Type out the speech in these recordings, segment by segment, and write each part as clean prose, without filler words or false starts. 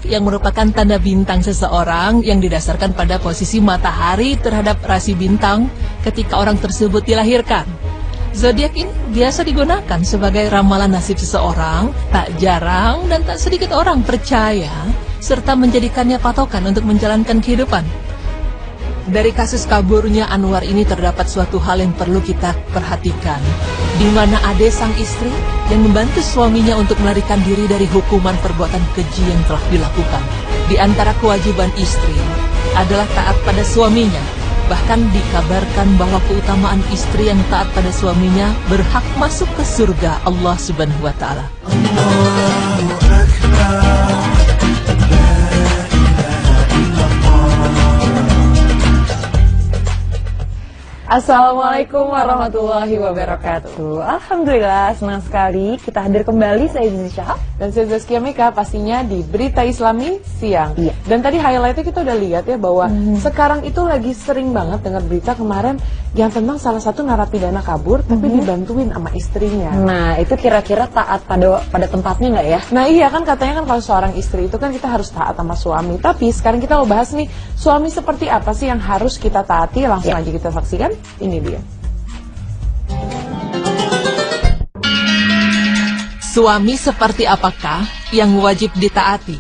yang merupakan tanda bintang seseorang yang didasarkan pada posisi matahari terhadap rasi bintang ketika orang tersebut dilahirkan. Zodiak ini biasa digunakan sebagai ramalan nasib seseorang. Tak jarang dan tak sedikit orang percaya serta menjadikannya patokan untuk menjalankan kehidupan. Dari kasus kaburnya Anwar ini terdapat suatu hal yang perlu kita perhatikan, di mana Ade sang istri yang membantu suaminya untuk melarikan diri dari hukuman perbuatan keji yang telah dilakukan. Di antara kewajiban istri adalah taat pada suaminya. Bahkan dikabarkan bahwa keutamaan istri yang taat pada suaminya berhak masuk ke surga Allah Subhanahu wa Ta'ala. Assalamualaikum warahmatullahi wabarakatuh. Alhamdulillah, senang sekali kita hadir kembali. Saya Zizi Syahab dan saya Zaskia Mika, pastinya di Berita Islami Siang. Iya. Dan tadi highlightnya kita udah lihat ya bahwa sekarang itu lagi sering banget dengar berita kemarin yang tentang salah satu narapidana kabur tapi dibantuin sama istrinya. Nah, itu kira-kira taat pada tempatnya nggak ya? Nah iya kan, katanya kan kalau seorang istri itu kan kita harus taat sama suami. Tapi sekarang kita mau bahas nih, suami seperti apa sih yang harus kita taati? Langsung aja kita saksikan. Ini dia. Suami seperti apakah yang wajib ditaati?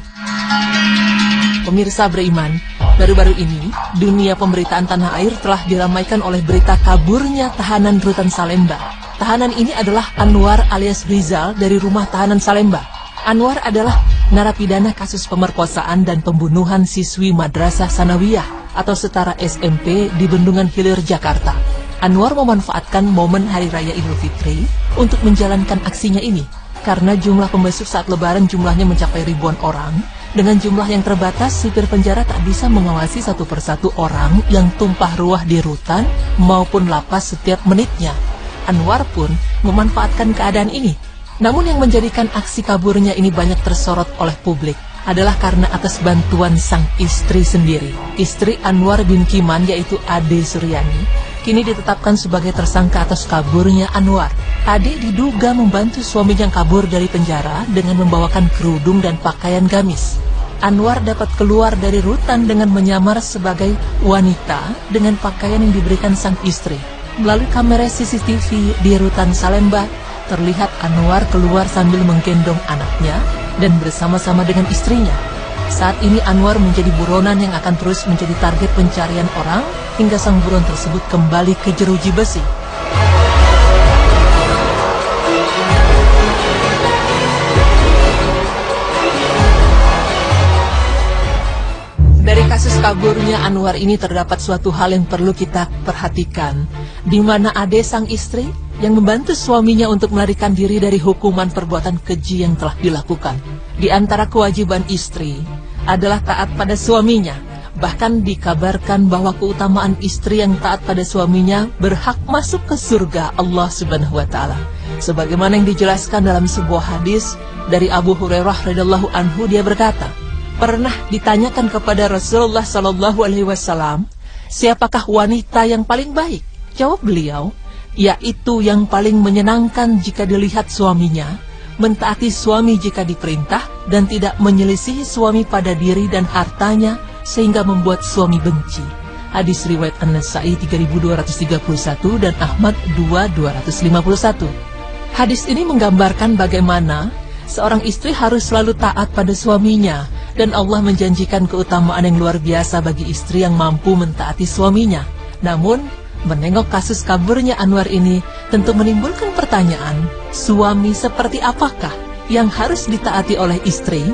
Pemirsa beriman, baru-baru ini dunia pemberitaan tanah air telah diramaikan oleh berita kaburnya tahanan rutan Salemba. Tahanan ini adalah Anwar alias Rizal dari rumah tahanan Salemba. Anwar adalah narapidana kasus pemerkosaan dan pembunuhan siswi Madrasah Sanawiyah atau setara SMP di Bendungan Hilir, Jakarta. Anwar memanfaatkan momen Hari Raya Idul Fitri untuk menjalankan aksinya ini. Karena jumlah pembesuk saat lebaran jumlahnya mencapai ribuan orang, dengan jumlah yang terbatas, sipir penjara tak bisa mengawasi satu persatu orang yang tumpah ruah di rutan maupun lapas setiap menitnya. Anwar pun memanfaatkan keadaan ini. Namun yang menjadikan aksi kaburnya ini banyak tersorot oleh publik adalah karena atas bantuan sang istri sendiri. Istri Anwar bin Kiman, yaitu Ade Suryani, kini ditetapkan sebagai tersangka atas kaburnya Anwar. Ade diduga membantu suaminya yang kabur dari penjara dengan membawakan kerudung dan pakaian gamis. Anwar dapat keluar dari rutan dengan menyamar sebagai wanita dengan pakaian yang diberikan sang istri. Melalui kamera CCTV di rutan Salemba, terlihat Anwar keluar sambil menggendong anaknya dan bersama-sama dengan istrinya. Saat ini Anwar menjadi buronan yang akan terus menjadi target pencarian orang hingga sang buron tersebut kembali ke jeruji besi. Dari kasus kaburnya Anwar ini terdapat suatu hal yang perlu kita perhatikan, di mana Ade sang istri yang membantu suaminya untuk melarikan diri dari hukuman perbuatan keji yang telah dilakukan. Di antara kewajiban istri adalah taat pada suaminya. Bahkan dikabarkan bahwa keutamaan istri yang taat pada suaminya berhak masuk ke surga Allah Subhanahu wa Ta'ala. Sebagaimana yang dijelaskan dalam sebuah hadis dari Abu Hurairah radhiyallahu anhu, dia berkata, pernah ditanyakan kepada Rasulullah sallallahu alaihi wasallam, siapakah wanita yang paling baik? Jawab beliau, yaitu yang paling menyenangkan jika dilihat suaminya, mentaati suami jika diperintah, dan tidak menyelisihi suami pada diri dan hartanya sehingga membuat suami benci. Hadis riwayat An-Nasa'i 3231 dan Ahmad 2251. Hadis ini menggambarkan bagaimana seorang istri harus selalu taat pada suaminya, dan Allah menjanjikan keutamaan yang luar biasa bagi istri yang mampu mentaati suaminya. Namun, menengok kasus kaburnya Anwar ini tentu menimbulkan pertanyaan, suami seperti apakah yang harus ditaati oleh istri?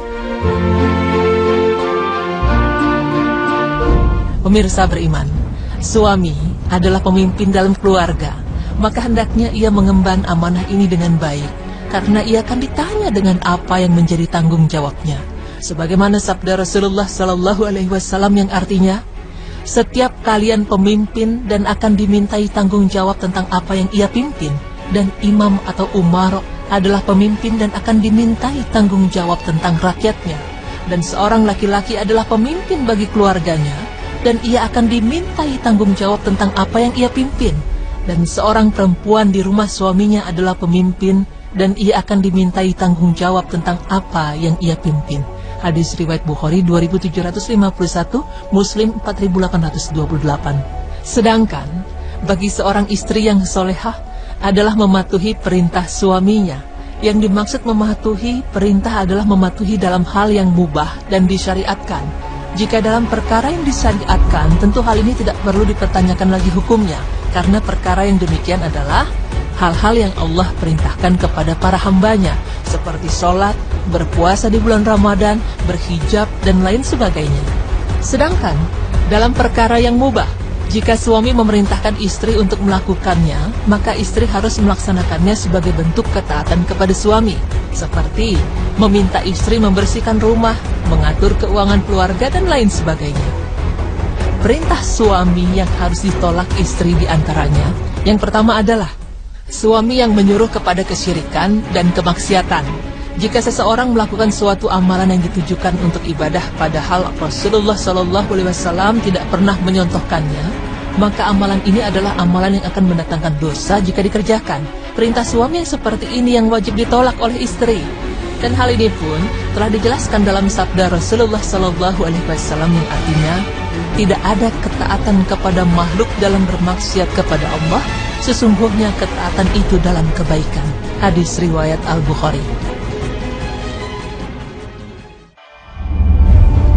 Pemirsa beriman, suami adalah pemimpin dalam keluarga, maka hendaknya ia mengemban amanah ini dengan baik, karena ia akan ditanya dengan apa yang menjadi tanggung jawabnya. Sebagaimana sabda Rasulullah Sallallahu Alaihi Wasallam yang artinya, setiap kalian pemimpin dan akan dimintai tanggung jawab tentang apa yang ia pimpin, dan imam atau umar adalah pemimpin dan akan dimintai tanggung jawab tentang rakyatnya, dan seorang laki-laki adalah pemimpin bagi keluarganya, dan ia akan dimintai tanggung jawab tentang apa yang ia pimpin, dan seorang perempuan di rumah suaminya adalah pemimpin dan ia akan dimintai tanggung jawab tentang apa yang ia pimpin. Hadis riwayat Bukhari 2751, Muslim 4828. Sedangkan bagi seorang istri yang solehah adalah mematuhi perintah suaminya. Yang dimaksud mematuhi perintah adalah mematuhi dalam hal yang mubah dan disyariatkan. Jika dalam perkara yang disyariatkan, tentu hal ini tidak perlu dipertanyakan lagi hukumnya, karena perkara yang demikian adalah hal-hal yang Allah perintahkan kepada para hambanya, seperti sholat, berpuasa di bulan Ramadan, berhijab, dan lain sebagainya. Sedangkan dalam perkara yang mubah, jika suami memerintahkan istri untuk melakukannya, maka istri harus melaksanakannya sebagai bentuk ketaatan kepada suami, seperti meminta istri membersihkan rumah, mengatur keuangan keluarga, dan lain sebagainya. Perintah suami yang harus ditolak istri diantaranya, yang pertama adalah suami yang menyuruh kepada kesyirikan dan kemaksiatan. Jika seseorang melakukan suatu amalan yang ditujukan untuk ibadah padahal Rasulullah SAW tidak pernah menyontohkannya, maka amalan ini adalah amalan yang akan mendatangkan dosa jika dikerjakan. Perintah suami yang seperti ini yang wajib ditolak oleh istri. Dan hal ini pun telah dijelaskan dalam sabda Rasulullah SAW yang artinya, tidak ada ketaatan kepada makhluk dalam bermaksiat kepada Allah, sesungguhnya ketaatan itu dalam kebaikan. Hadis riwayat Al-Bukhari.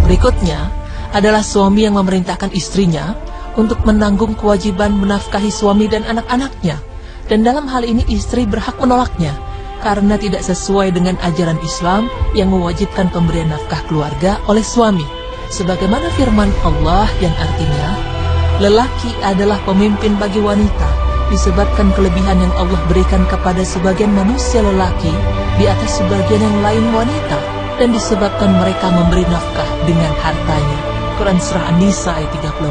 Berikutnya adalah suami yang memerintahkan istrinya untuk menanggung kewajiban menafkahi suami dan anak-anaknya. Dan dalam hal ini istri berhak menolaknya, karena tidak sesuai dengan ajaran Islam yang mewajibkan pemberian nafkah keluarga oleh suami. Sebagaimana firman Allah yang artinya, lelaki adalah pemimpin bagi wanita, disebabkan kelebihan yang Allah berikan kepada sebagian manusia lelaki di atas sebagian yang lain wanita, dan disebabkan mereka memberi nafkah dengan hartanya. Quran Surah An-Nisa ayat 34.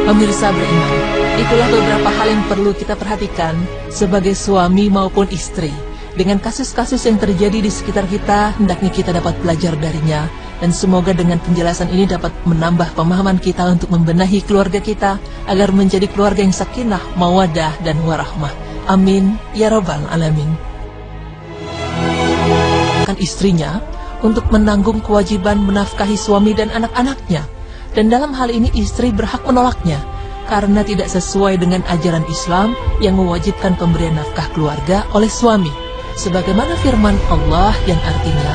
Pemirsa beriman, itulah beberapa hal yang perlu kita perhatikan sebagai suami maupun istri. Dengan kasus-kasus yang terjadi di sekitar kita, hendaknya kita dapat belajar darinya. Dan semoga dengan penjelasan ini dapat menambah pemahaman kita untuk membenahi keluarga kita, agar menjadi keluarga yang sakinah, mawadah, dan warahmah. Amin, ya Rabbal Alamin. Istrinya untuk menanggung kewajiban menafkahi suami dan anak-anaknya, dan dalam hal ini istri berhak menolaknya karena tidak sesuai dengan ajaran Islam yang mewajibkan pemberian nafkah keluarga oleh suami. Sebagaimana firman Allah yang artinya,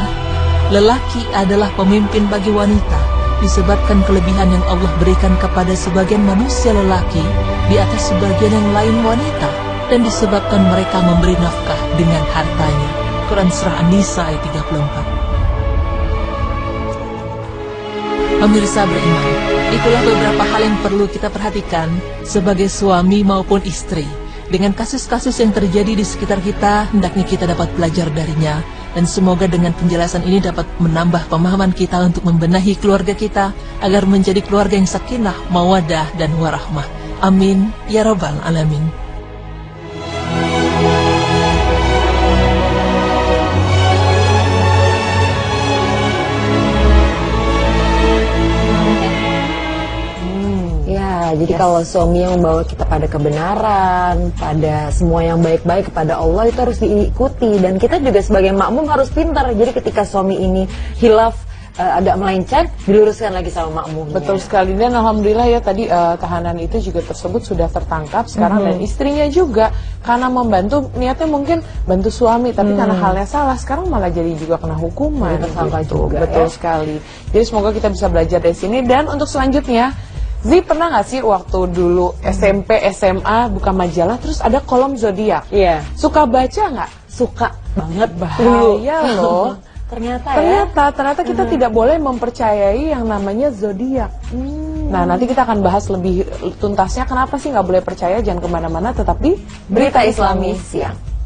lelaki adalah pemimpin bagi wanita, disebabkan kelebihan yang Allah berikan kepada sebagian manusia lelaki di atas sebagian yang lain wanita, dan disebabkan mereka memberi nafkah dengan hartanya. Quran Surah An-Nisa ayat 34. Pemirsa beriman, itulah beberapa hal yang perlu kita perhatikan sebagai suami maupun istri. Dengan kasus-kasus yang terjadi di sekitar kita, hendaknya kita dapat belajar darinya. Dan semoga dengan penjelasan ini dapat menambah pemahaman kita untuk membenahi keluarga kita, agar menjadi keluarga yang sakinah, mawadah, dan warahmah. Amin, ya Rabbal Alamin. Jadi kalau suami yang membawa kita pada kebenaran, pada semua yang baik-baik kepada Allah, itu harus diikuti. Dan kita juga sebagai makmum harus pintar. Jadi ketika suami ini hilaf, agak melenceng, diluruskan lagi sama makmum. Betul sekali. Dan alhamdulillah ya tadi tahanan itu juga tersebut sudah tertangkap sekarang, dan istrinya juga karena membantu, niatnya mungkin bantu suami, tapi karena halnya salah, sekarang malah jadi juga kena hukuman. Tersangka gitu. juga. Betul sekali. Jadi semoga kita bisa belajar dari sini. Dan untuk selanjutnya, Zi, pernah gak sih waktu dulu SMP, SMA buka majalah terus ada kolom zodiak? Iya. Suka baca nggak? Suka banget. Bahaya loh. Ternyata kita tidak boleh mempercayai yang namanya zodiak. Nah, nanti kita akan bahas lebih tuntasnya kenapa sih nggak boleh percaya. Jangan kemana-mana, tetap di Berita Islami Siang.